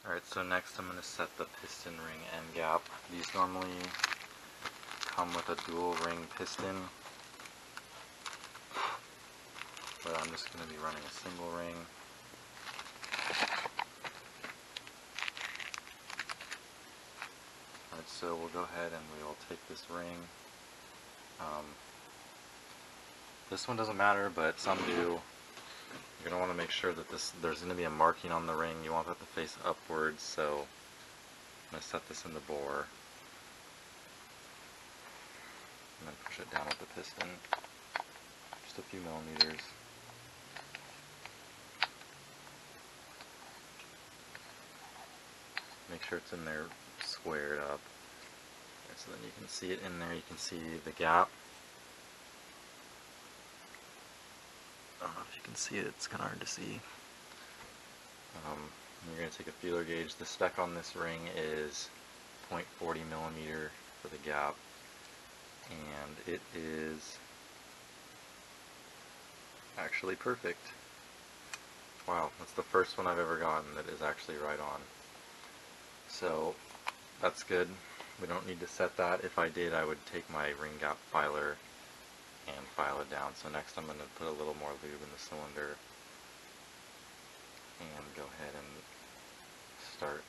Alright, so next I'm going to set the piston ring end gap. These normally come with a dual ring piston, but I'm just going to be running a single ring. Alright, so we'll go ahead and we'll take this ring. This one doesn't matter, but some do. You're going to want to make sure that there's going to be a marking on the ring. You want that to face upwards, so I'm going to set this in the bore. And then push it down with the piston. Just a few millimeters. Make sure it's in there squared up. So then you can see it in there, you can see the gap. I don't know if you can see it, it's kind of hard to see. You're going to take a feeler gauge. The spec on this ring is 0.40 millimeter for the gap, and it is actually perfect. Wow, that's the first one I've ever gotten that is actually right on. So that's good. We don't need to set that. If I did, I would take my ring gap filer and file it down. So next I'm going to put a little more lube in the cylinder and go ahead and start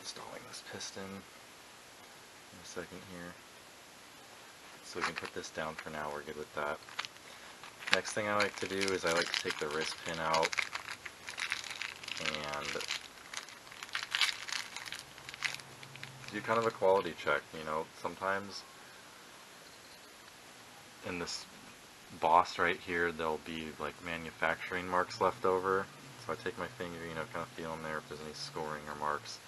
installing this piston in a second here. So we can put this down for now, we're good with that. Next thing I like to do is I like to take the wrist pin out and do kind of a quality check. You know, sometimes in this boss right here there'll be like manufacturing marks left over. So I take my finger, you know, kind of feel in there if there's any scoring or marks.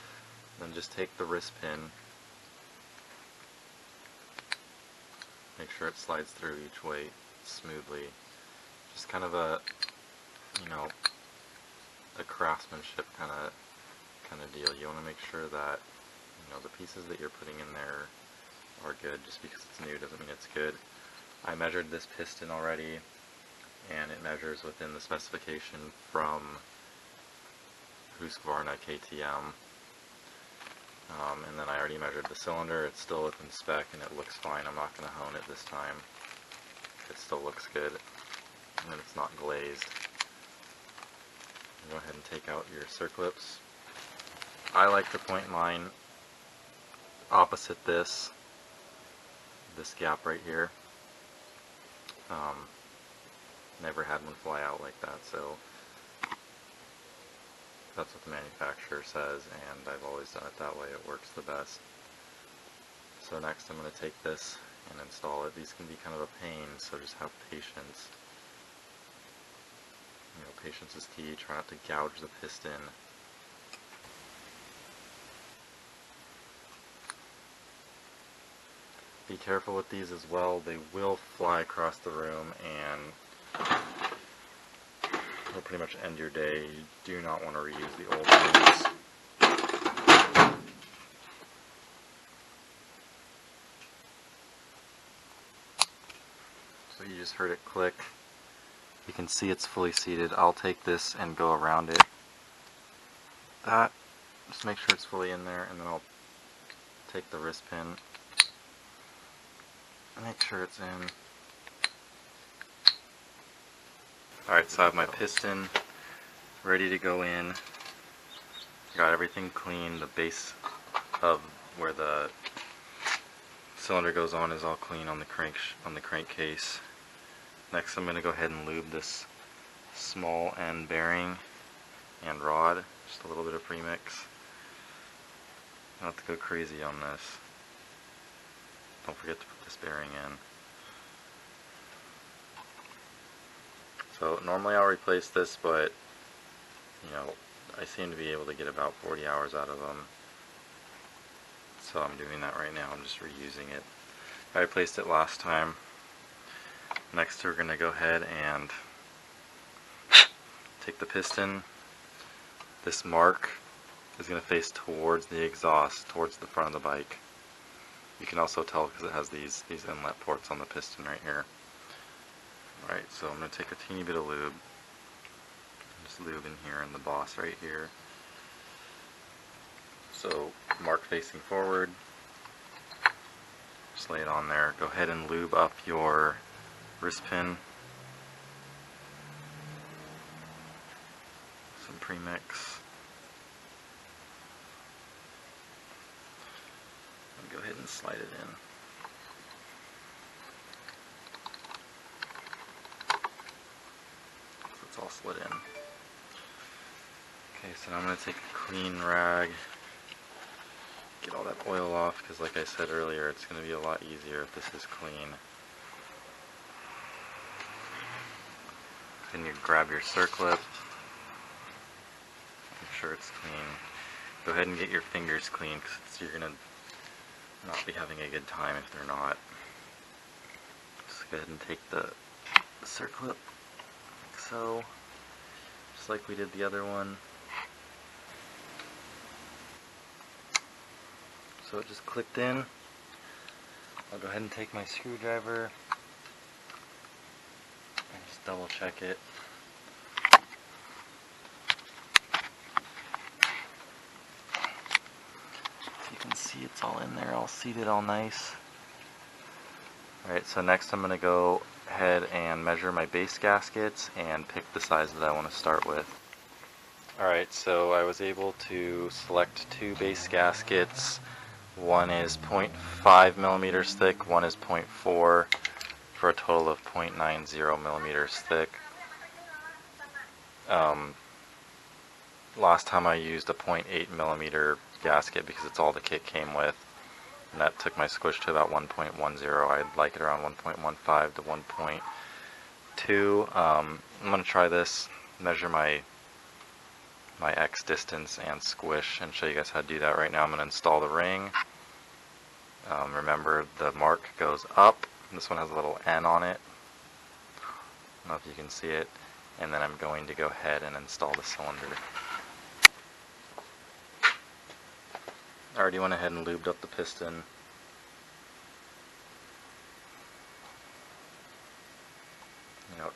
Then just take the wrist pin, make sure it slides through each way smoothly. Just kind of a, you know, a craftsmanship kind of deal. You want to make sure that, you know, the pieces that you're putting in there are good. Just because it's new doesn't mean it's good. I measured this piston already, and it measures within the specification from Husqvarna KTM. And then I already measured the cylinder. It's still within spec and it looks fine. I'm not going to hone it this time. It still looks good, and it's not glazed. Go ahead and take out your circlips. I like to point mine opposite this gap right here. Never had one fly out like that, so that's what the manufacturer says, and I've always done it that way. It works the best. So next I'm going to take this and install it. These can be kind of a pain, so just have patience. You know, patience is key. Try not to gouge the piston. Be careful with these as well. They will fly across the room and will pretty much end your day. You do not want to reuse the old ones. So you just heard it click. You can see it's fully seated. I'll take this and go around it. Just make sure it's fully in there, and then I'll take the wrist pin. Make sure it's in. Alright, so I have my piston ready to go in. Got everything clean. The base of where the cylinder goes on is all clean on the crankcase. Next I'm going to go ahead and lube this small end bearing and rod. Just a little bit of premix. Not to go crazy on this. Don't forget to put this bearing in. So normally I'll replace this, but you know, I seem to be able to get about 40 hours out of them. So I'm doing that right now. I'm just reusing it. I replaced it last time. Next we're going to go ahead and take the piston. This mark is going to face towards the exhaust, towards the front of the bike. You can also tell because it has these inlet ports on the piston right here. Alright, so I'm going to take a teeny bit of lube. Just lube in here in the boss right here. So mark facing forward, just lay it on there. Go ahead and lube up your wrist pin. Some premix. And go ahead and slide it in. So it's all slid in. Okay, so now I'm going to take a clean rag, get all that oil off, because like I said earlier, it's going to be a lot easier if this is clean. Then you grab your circlip, make sure it's clean. Go ahead and get your fingers clean, because you're going to not be having a good time if they're not. Just go ahead and take the circlip, like so, just like we did the other one. So it just clicked in. I'll go ahead and take my screwdriver and just double check it. So you can see it's all in there, all seated, all nice. Alright, so next I'm going to go ahead and measure my base gaskets and pick the size that I want to start with. Alright, so I was able to select two base gaskets. One is 0.5 millimeters thick, one is 0.4, for a total of 0.90 millimeters thick. Last time I used a 0.8 millimeter gasket because it's all the kit came with, and that took my squish to about 1.10. I'd like it around 1.15 to 1.2. I'm going to try this, measure my X distance and squish, and show you guys how to do that. Right now I'm going to install the ring. Remember, the mark goes up. This one has a little N on it. I don't know if you can see it. And then I'm going to go ahead and install the cylinder. I already went ahead and lubed up the piston.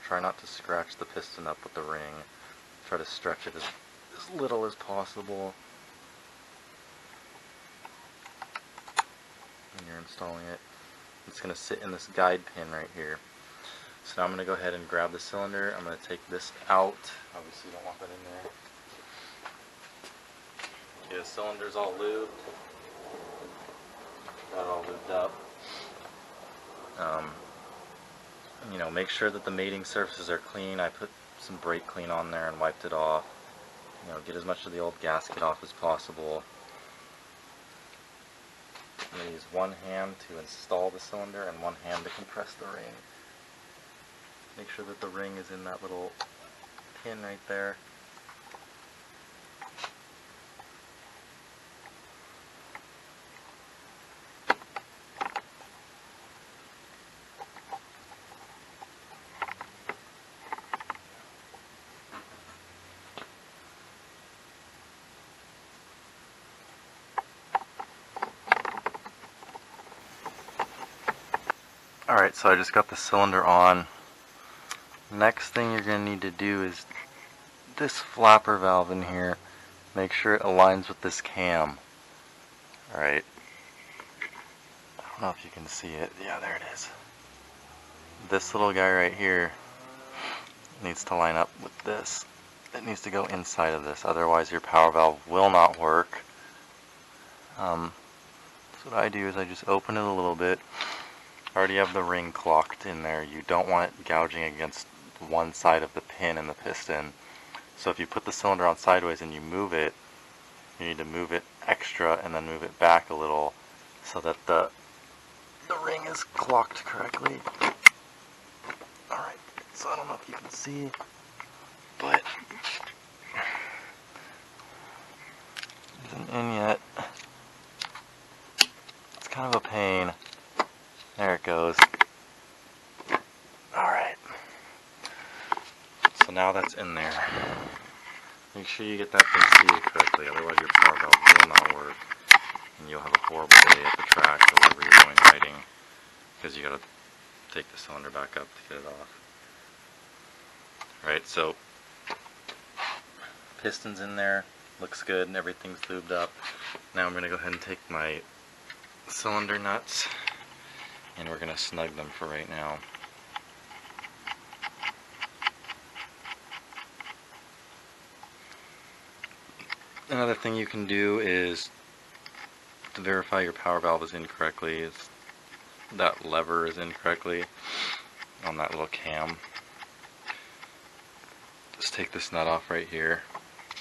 Try not to scratch the piston up with the ring. Try to stretch it as little as possible when you're installing it. It's going to sit in this guide pin right here. So now I'm going to go ahead and grab the cylinder. I'm going to take this out. Obviously you don't want that in there. Okay, the cylinder's all lubed. Got it all lubed up. Make sure that the mating surfaces are clean. I put some brake clean on there and wiped it off. Get as much of the old gasket off as possible. I'm going to use one hand to install the cylinder and one hand to compress the ring. Make sure that the ring is in that little pin right there. Alright, so I just got the cylinder on. Next thing you're going to need to do is this flapper valve in here. Make sure it aligns with this cam. Alright. I don't know if you can see it. Yeah, there it is. This little guy right here needs to line up with this. It needs to go inside of this, otherwise your power valve will not work. So what I do is I just open it a little bit. I already have the ring clocked in there. You don't want it gouging against one side of the pin in the piston. So if you put the cylinder on sideways and you move it, you need to move it extra and then move it back a little so that the ring is clocked correctly. Alright, so I don't know if you can see, but it isn't in yet. It's kind of a pain. There it goes. Alright. So now that's in there. Make sure you get that thing seated correctly, otherwise your power valve will not work. And you'll have a horrible day at the track or wherever you're going riding. Because you gotta take the cylinder back up to get it off. Alright, so piston's in there. Looks good and everything's lubed up. Now I'm going to go ahead and take my cylinder nuts and we're going to snug them for right now. Another thing you can do is to verify your power valve is incorrectly, is that lever is incorrectly on that little cam. Just take this nut off right here,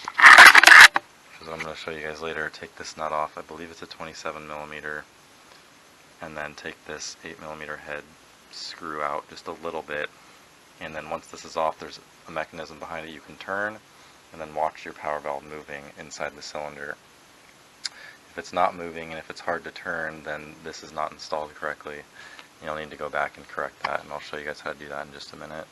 because I'm going to show you guys later. Take this nut off, I believe it's a 27mm, and then take this 8mm head screw out just a little bit, and then once this is off there's a mechanism behind it you can turn, and then watch your power valve moving inside the cylinder. If it's not moving and if it's hard to turn, then this is not installed correctly. You'll need to go back and correct that, and I'll show you guys how to do that in just a minute.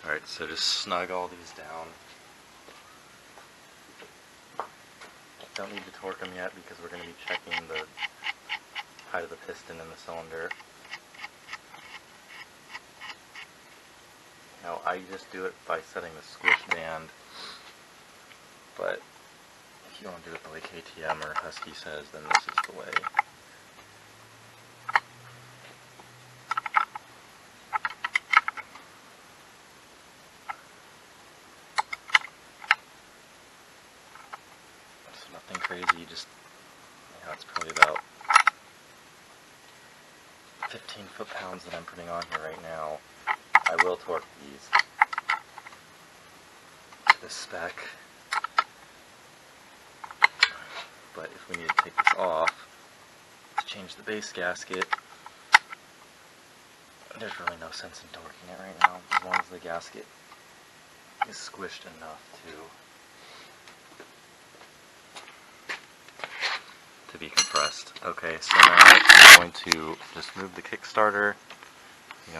Alright, so just snug all these down. Don't need to torque them yet because we're going to be checking the height of the piston in the cylinder. Now I just do it by setting the squish band, but if you want to do it the way KTM or Husky says, then this is the way. So nothing crazy, just, it's probably about 15 foot-pounds that I'm putting on here right now. I will torque these to the spec, but if we need to take this off to change the base gasket, there's really no sense in torquing it right now, as long as the gasket is squished enough to be compressed. Okay, so now I'm going to just move the kickstarter.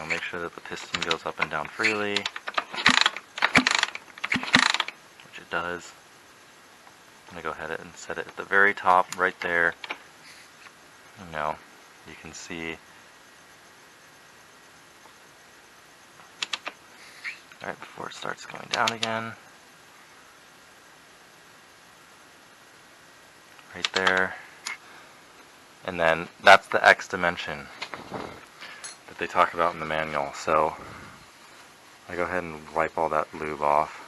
Make sure that the piston goes up and down freely, which it does. I'm going to go ahead and set it at the very top, right there. You can see. Right before it starts going down again. Right there. And then that's the X dimension that they talk about in the manual. So I go ahead and wipe all that lube off.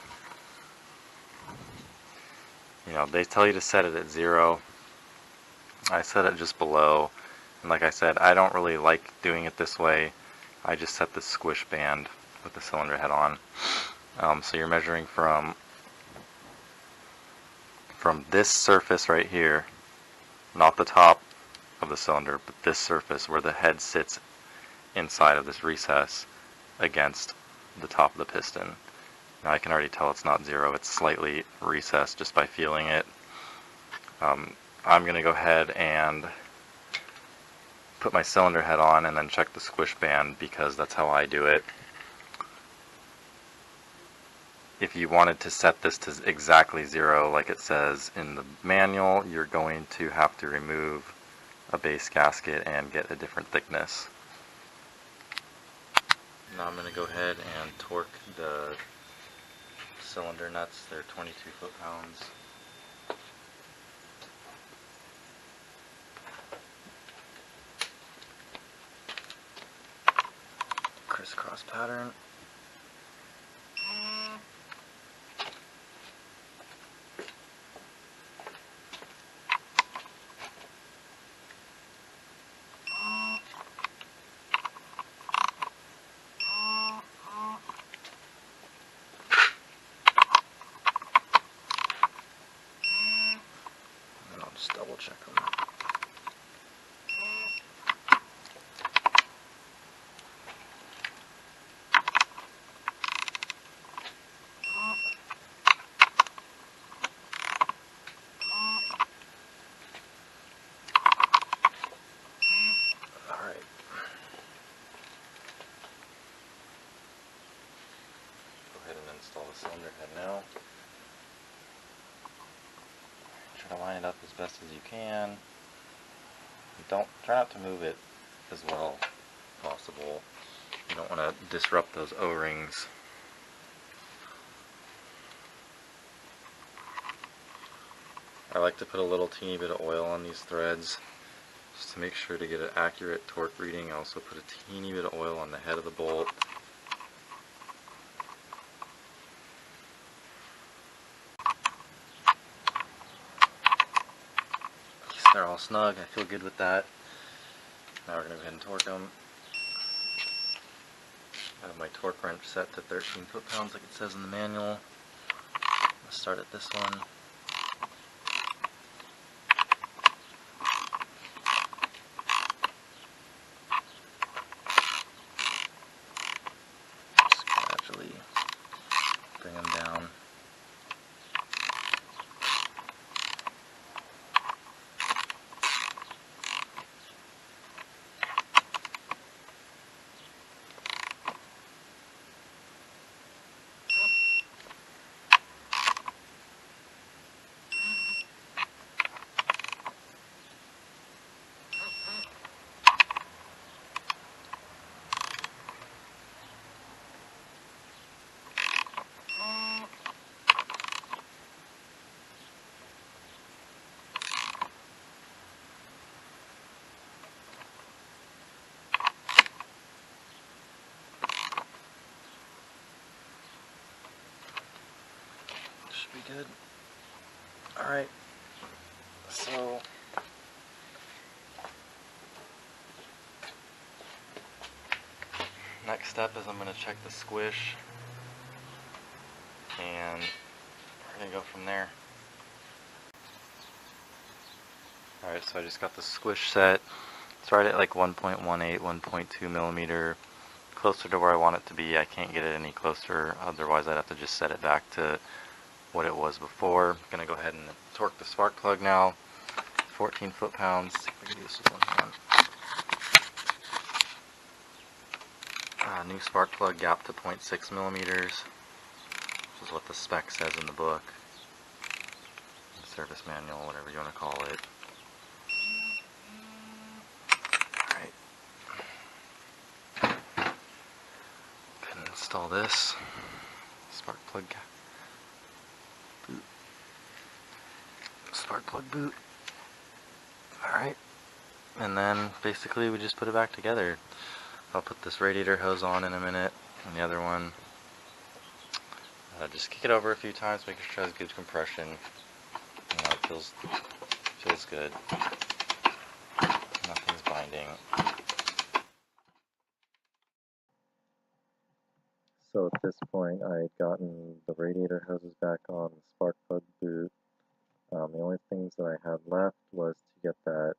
They tell you to set it at 0. I set it just below, and like I said, I don't really like doing it this way. I just set the squish band with the cylinder head on. So you're measuring from this surface right here, not the top of the cylinder, but this surface where the head sits inside of this recess against the top of the piston. Now I can already tell it's not 0, it's slightly recessed just by feeling it. I'm going to go ahead and put my cylinder head on and then check the squish band, because that's how I do it. If you wanted to set this to exactly 0 like it says in the manual, you're going to have to remove a base gasket and get a different thickness. Now I'm going to go ahead and torque the cylinder nuts. They're 22 foot-pounds. Crisscross pattern. Just double check them. Alright. Go ahead and install the cylinder head now. Try to line it up as best as you can. Try not to move it as well as possible. You don't want to disrupt those O-rings. I like to put a little teeny bit of oil on these threads just to make sure to get an accurate torque reading. I also put a teeny bit of oil on the head of the bolt. They're all snug. I feel good with that. Now we're going to go ahead and torque them. I have my torque wrench set to 13 foot-pounds like it says in the manual. Let's start at this one. Just gradually bring them down. Should be good. Alright, so next step is I'm going to check the squish, and we're going to go from there. Alright, so I just got the squish set. It's right at like 1.18, 1.2 millimeter, closer to where I want it to be. I can't get it any closer, otherwise I'd have to just set it back to what it was before. I'm going to go ahead and torque the spark plug now. 14 foot-pounds. See if I can do this with one hand. New spark plug, gap to 0.6 millimeters, which is what the spec says in the book. The service manual, whatever you want to call it. Alright. Go ahead and install this. Spark plug boot. Spark plug boot. Alright. And then basically we just put it back together. I'll put this radiator hose on in a minute, and the other one. Just kick it over a few times, make sure it has good compression. You know, it feels good. Nothing's binding. So at this point, I had gotten the radiator hoses back on, the spark plug boot. The only things that I had left was to get that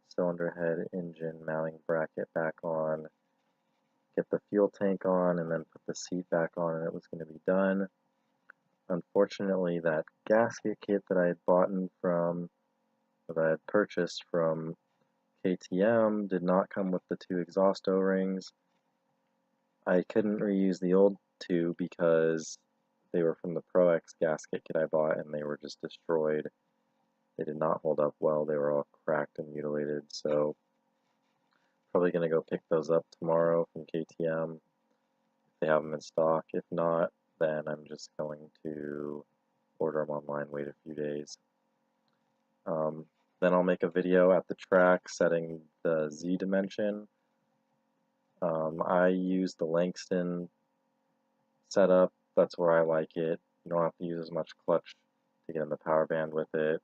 cylinder head engine mounting bracket back on, get the fuel tank on, and then put the seat back on, and it was going to be done. Unfortunately, that gasket kit that I had purchased from KTM did not come with the 2 exhaust O-rings. I couldn't reuse the old 2 because they were from the Pro X gasket kit I bought, and they were just destroyed. They did not hold up well. They were all cracked and mutilated, so probably going to go pick those up tomorrow from KTM if they have them in stock. If not, then I'm just going to order them online, wait a few days. Then I'll make a video at the track setting the Z dimension. I use the Langston setup. That's where I like it. You don't have to use as much clutch to get in the power band with it.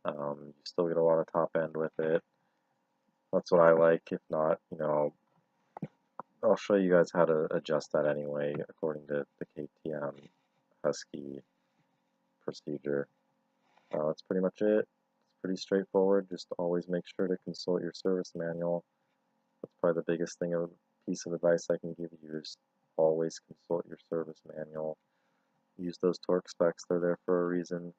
You still get a lot of top end with it. That's what I like. If not, you know, I'll show you guys how to adjust that anyway, according to the KTM Husky procedure. That's pretty much it. It's pretty straightforward. Just always make sure to consult your service manual. That's probably the biggest piece of advice I can give you is always consult your service manual. Use those torque specs. They're there for a reason.